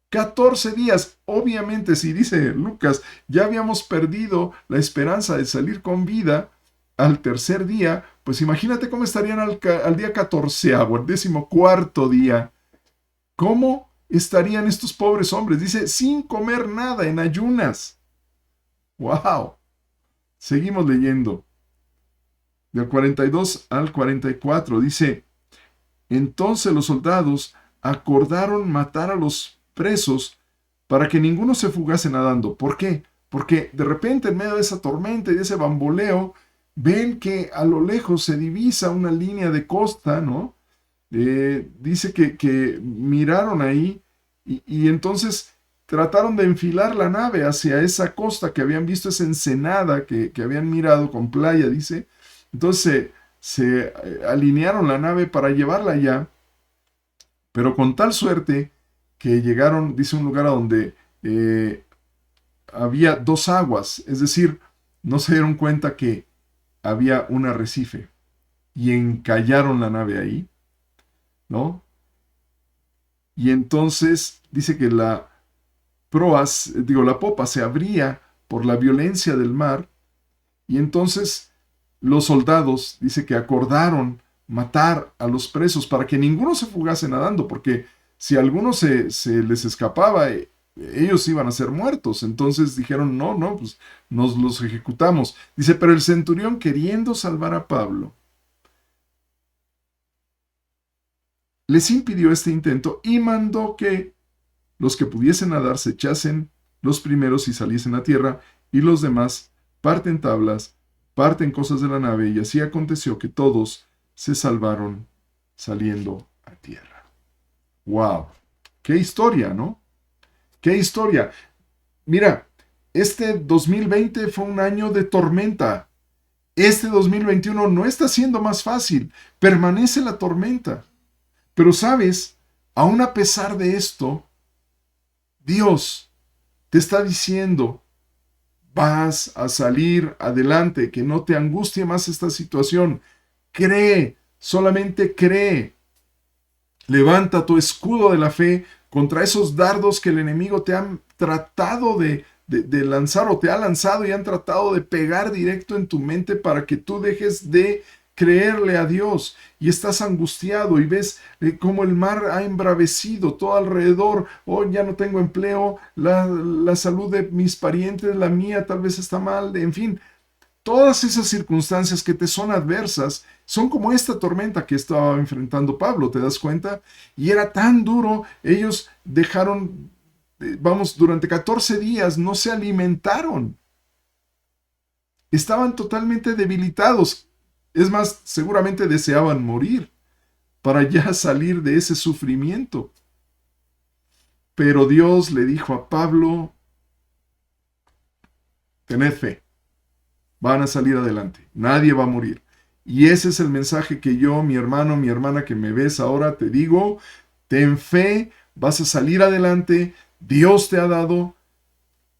14 días. Obviamente, si dice Lucas, ya habíamos perdido la esperanza de salir con vida al tercer día, pues imagínate cómo estarían al día 14º, el 14º día. ¿Cómo estarían estos pobres hombres? Dice, sin comer nada, en ayunas. ¡Wow! Seguimos leyendo. Del 42 al 44 dice, entonces los soldados acordaron matar a los presos para que ninguno se fugase nadando. ¿Por qué? Porque de repente en medio de esa tormenta y de ese bamboleo, ven que a lo lejos se divisa una línea de costa, ¿no? Dice que miraron ahí y entonces trataron de enfilar la nave hacia esa costa que habían visto, esa ensenada que habían mirado con playa, dice. Entonces se alinearon la nave para llevarla allá, pero con tal suerte que llegaron, dice, un lugar a donde había 2 aguas, es decir, no se dieron cuenta que había un arrecife y encallaron la nave ahí, ¿no? Y entonces dice que la popa se abría por la violencia del mar, y entonces los soldados, dice que acordaron matar a los presos para que ninguno se fugase nadando, porque si a alguno se les escapaba, ellos iban a ser muertos. Entonces dijeron, no, pues nos los ejecutamos. Dice, pero el centurión, queriendo salvar a Pablo, les impidió este intento y mandó que los que pudiesen nadar se echasen los primeros y saliesen a tierra, y los demás parten tablas, parten cosas de la nave, y así aconteció que todos se salvaron saliendo a tierra. ¡Wow! ¡Qué historia!, ¿no? ¡Qué historia! Mira, este 2020 fue un año de tormenta. Este 2021 no está siendo más fácil. Permanece la tormenta. Pero sabes, aún a pesar de esto, Dios te está diciendo, vas a salir adelante, que no te angustie más esta situación. Cree, solamente cree. Levanta tu escudo de la fe contra esos dardos que el enemigo te ha tratado de lanzar, o te ha lanzado y han tratado de pegar directo en tu mente para que tú dejes de creerle a Dios, y estás angustiado y ves cómo el mar ha embravecido todo alrededor. Oh, ya no tengo empleo, la salud de mis parientes, la mía tal vez está mal, en fin. todas esas circunstancias que te son adversas son como esta tormenta que estaba enfrentando Pablo, ¿te das cuenta? Y era tan duro, ellos dejaron, durante 14 días no se alimentaron. Estaban totalmente debilitados. Es más, seguramente deseaban morir para ya salir de ese sufrimiento. Pero Dios le dijo a Pablo, tened fe, van a salir adelante, nadie va a morir. Y ese es el mensaje que yo, mi hermano, mi hermana que me ves ahora, te digo, ten fe, vas a salir adelante, Dios te ha dado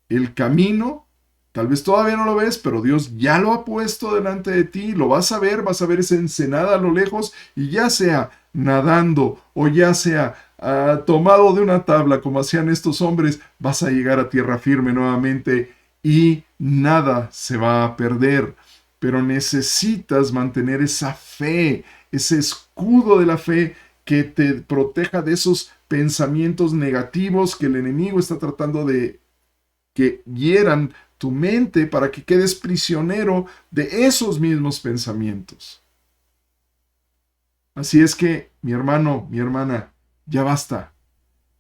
el camino, tal vez todavía no lo ves, pero Dios ya lo ha puesto delante de ti, lo vas a ver esa ensenada a lo lejos, y ya sea nadando o ya sea tomado de una tabla como hacían estos hombres, vas a llegar a tierra firme nuevamente y nada se va a perder. Pero necesitas mantener esa fe, ese escudo de la fe que te proteja de esos pensamientos negativos que el enemigo está tratando de que hieran tu mente para que quedes prisionero de esos mismos pensamientos. Así es que, mi hermano, mi hermana, ya basta.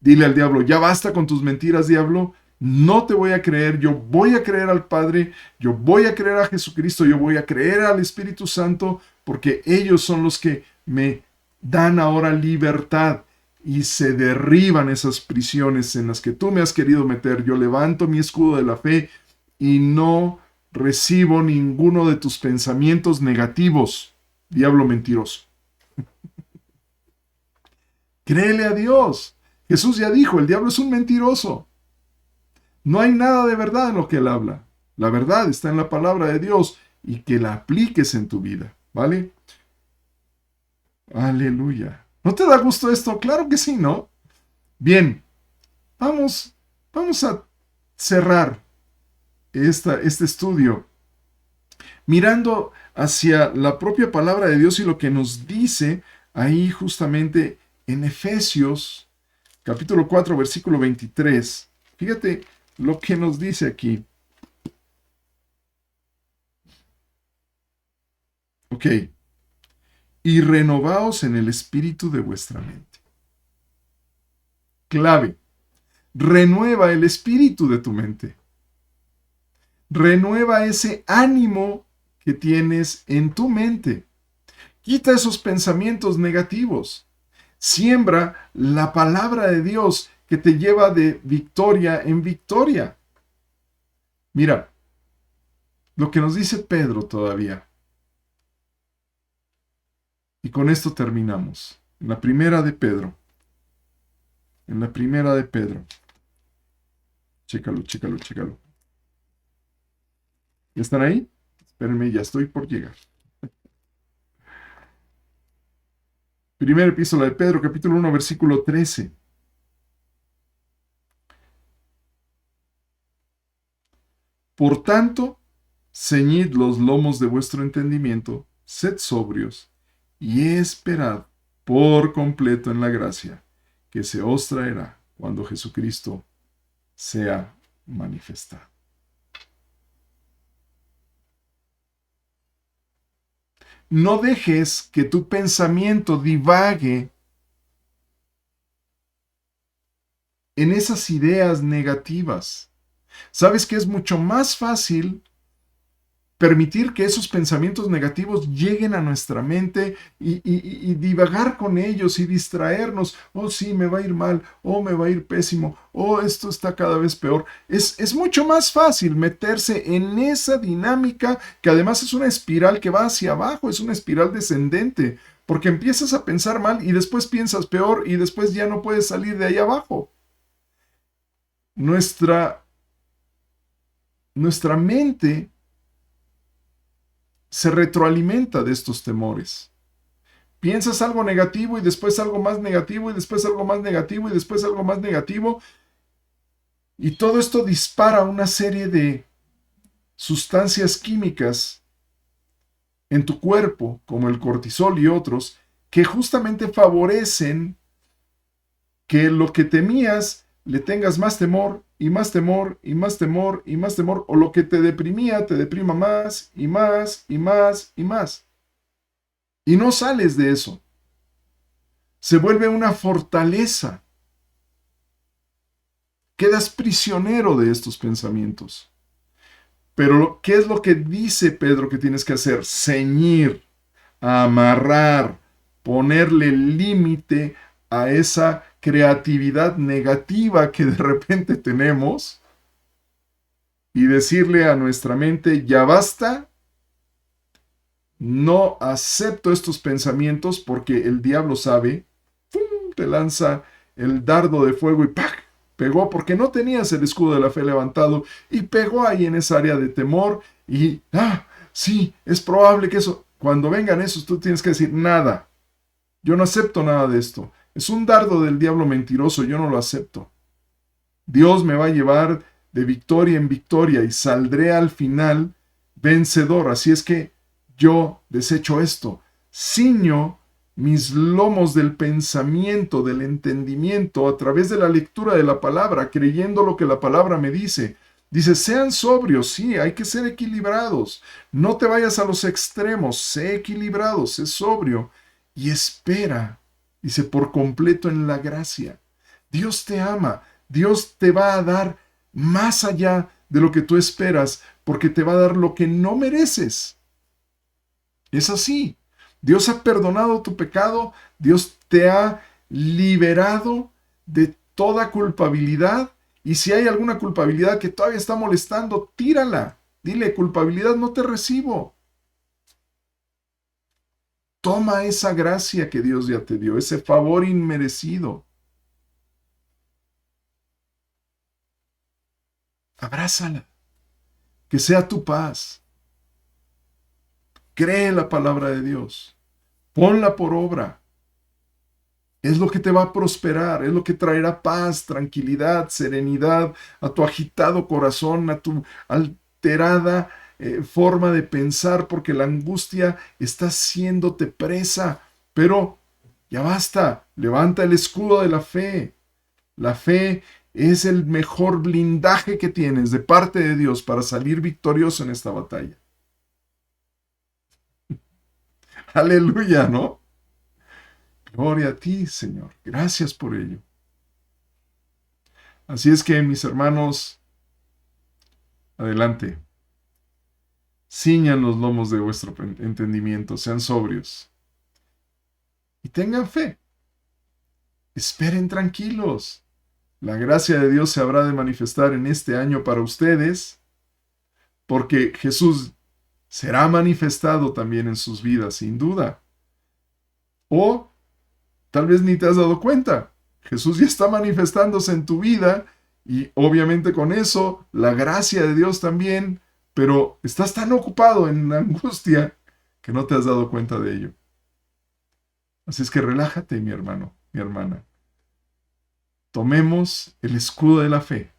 Dile al diablo, ya basta con tus mentiras, diablo. No te voy a creer, yo voy a creer al Padre, yo voy a creer a Jesucristo, yo voy a creer al Espíritu Santo, porque ellos son los que me dan ahora libertad y se derriban esas prisiones en las que tú me has querido meter. Yo levanto mi escudo de la fe y no recibo ninguno de tus pensamientos negativos, diablo mentiroso. Créele a Dios. Jesús ya dijo, el diablo es un mentiroso. No hay nada de verdad en lo que él habla. La verdad está en la palabra de Dios y que la apliques en tu vida, ¿vale? Aleluya. ¿No te da gusto esto? Claro que sí, ¿no? Bien, vamos a cerrar este estudio mirando hacia la propia palabra de Dios y lo que nos dice ahí justamente en Efesios capítulo 4, versículo 23. Fíjate lo que nos dice aquí. Ok. Y renovaos en el espíritu de vuestra mente. Clave. Renueva el espíritu de tu mente. Renueva ese ánimo que tienes en tu mente. Quita esos pensamientos negativos. Siembra la palabra de Dios que te lleva de victoria en victoria. Mira, lo que nos dice Pedro todavía. Y con esto terminamos. En la primera de Pedro. En la primera de Pedro. Chécalo. ¿Ya están ahí? Espérenme, ya estoy por llegar. Primera epístola de Pedro, capítulo 1, versículo 13. Por tanto, ceñid los lomos de vuestro entendimiento, sed sobrios, y esperad por completo en la gracia que se os traerá cuando Jesucristo sea manifestado. No dejes que tu pensamiento divague en esas ideas negativas. ¿Sabes que es mucho más fácil permitir que esos pensamientos negativos lleguen a nuestra mente y divagar con ellos y distraernos? Oh, sí, me va a ir mal, oh, me va a ir pésimo, oh, esto está cada vez peor. Es mucho más fácil meterse en esa dinámica que además es una espiral que va hacia abajo, es una espiral descendente, porque empiezas a pensar mal y después piensas peor y después ya no puedes salir de ahí abajo. Nuestra mente se retroalimenta de estos temores. Piensas algo negativo y después algo más negativo y después algo más negativo y después algo más negativo. Y todo esto dispara una serie de sustancias químicas en tu cuerpo, como el cortisol y otros, que justamente favorecen que lo que temías le tengas más temor y más temor y más temor y más temor, o lo que te deprimía te deprima más y más y más y más. Y no sales de eso. Se vuelve una fortaleza. Quedas prisionero de estos pensamientos. Pero, ¿qué es lo que dice Pedro que tienes que hacer? Ceñir, amarrar, ponerle límite a esa creatividad negativa que de repente tenemos y decirle a nuestra mente, ya basta, no acepto estos pensamientos porque el diablo sabe, ¡pum!, te lanza el dardo de fuego y ¡pac!, pegó porque no tenías el escudo de la fe levantado y pegó ahí en esa área de temor y, sí, es probable que eso, cuando vengan esos tú tienes que decir, nada, yo no acepto nada de esto, es un dardo del diablo mentiroso, yo no lo acepto. Dios me va a llevar de victoria en victoria y saldré al final vencedor. Así es que yo desecho esto, ciño mis lomos del pensamiento, del entendimiento, a través de la lectura de la palabra, creyendo lo que la palabra me dice. Dice, sean sobrios, sí, hay que ser equilibrados. No te vayas a los extremos, sé equilibrado, sé sobrio y espera, dice, por completo en la gracia. Dios te ama, Dios te va a dar más allá de lo que tú esperas, porque te va a dar lo que no mereces. Es así. Dios ha perdonado tu pecado, Dios te ha liberado de toda culpabilidad, y si hay alguna culpabilidad que todavía está molestando, tírala. Dile, culpabilidad no te recibo. Toma esa gracia que Dios ya te dio, ese favor inmerecido. Abrázala. Que sea tu paz. Cree la palabra de Dios. Ponla por obra. Es lo que te va a prosperar, es lo que traerá paz, tranquilidad, serenidad a tu agitado corazón, a tu alterada forma de pensar, porque la angustia está haciéndote presa. Pero ya basta, levanta el escudo de la fe. La fe es el mejor blindaje que tienes de parte de Dios para salir victorioso en esta batalla. Aleluya, ¿no? Gloria a ti, Señor. Gracias por ello. Así es que, mis hermanos, adelante. Ciñan los lomos de vuestro entendimiento, sean sobrios. Y tengan fe. Esperen tranquilos. La gracia de Dios se habrá de manifestar en este año para ustedes, porque Jesús será manifestado también en sus vidas, sin duda. O tal vez ni te has dado cuenta. Jesús ya está manifestándose en tu vida y obviamente con eso la gracia de Dios también, pero estás tan ocupado en la angustia que no te has dado cuenta de ello. Así es que relájate, mi hermano, mi hermana. Tomemos el escudo de la fe,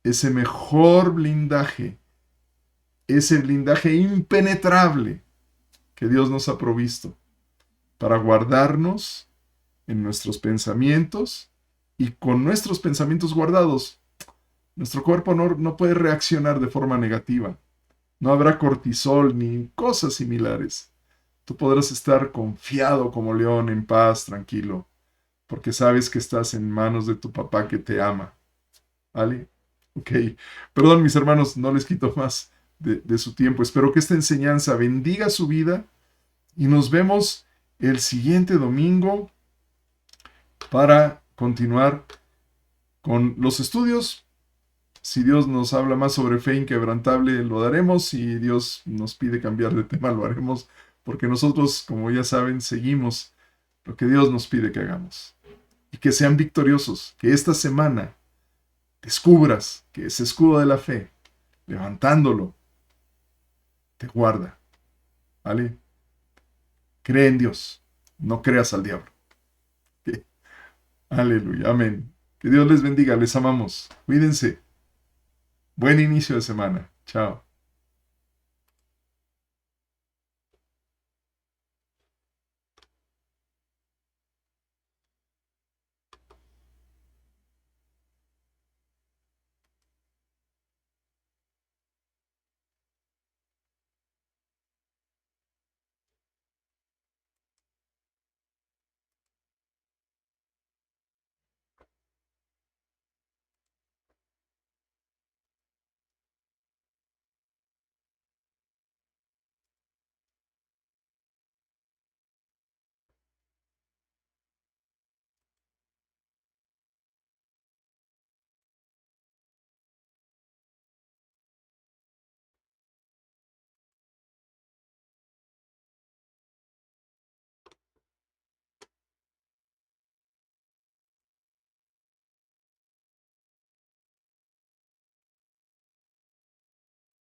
ese mejor blindaje, ese blindaje impenetrable que Dios nos ha provisto para guardarnos en nuestros pensamientos, y con nuestros pensamientos guardados, nuestro cuerpo no puede reaccionar de forma negativa. No habrá cortisol ni cosas similares. Tú podrás estar confiado como león, en paz, tranquilo, porque sabes que estás en manos de tu papá que te ama. ¿Vale? Ok. Perdón, mis hermanos, no les quito más de su tiempo. Espero que esta enseñanza bendiga su vida y nos vemos el siguiente domingo para continuar con los estudios. Si Dios nos habla más sobre fe inquebrantable, lo daremos. Si Dios nos pide cambiar de tema, lo haremos, porque nosotros, como ya saben, seguimos lo que Dios nos pide que hagamos. Y que sean victoriosos, que esta semana descubras que ese escudo de la fe, levantándolo, te guarda. ¿Vale? Cree en Dios, no creas al diablo. ¿Okay? Aleluya, amén. Que Dios les bendiga, les amamos. Cuídense. Buen inicio de semana. Chao.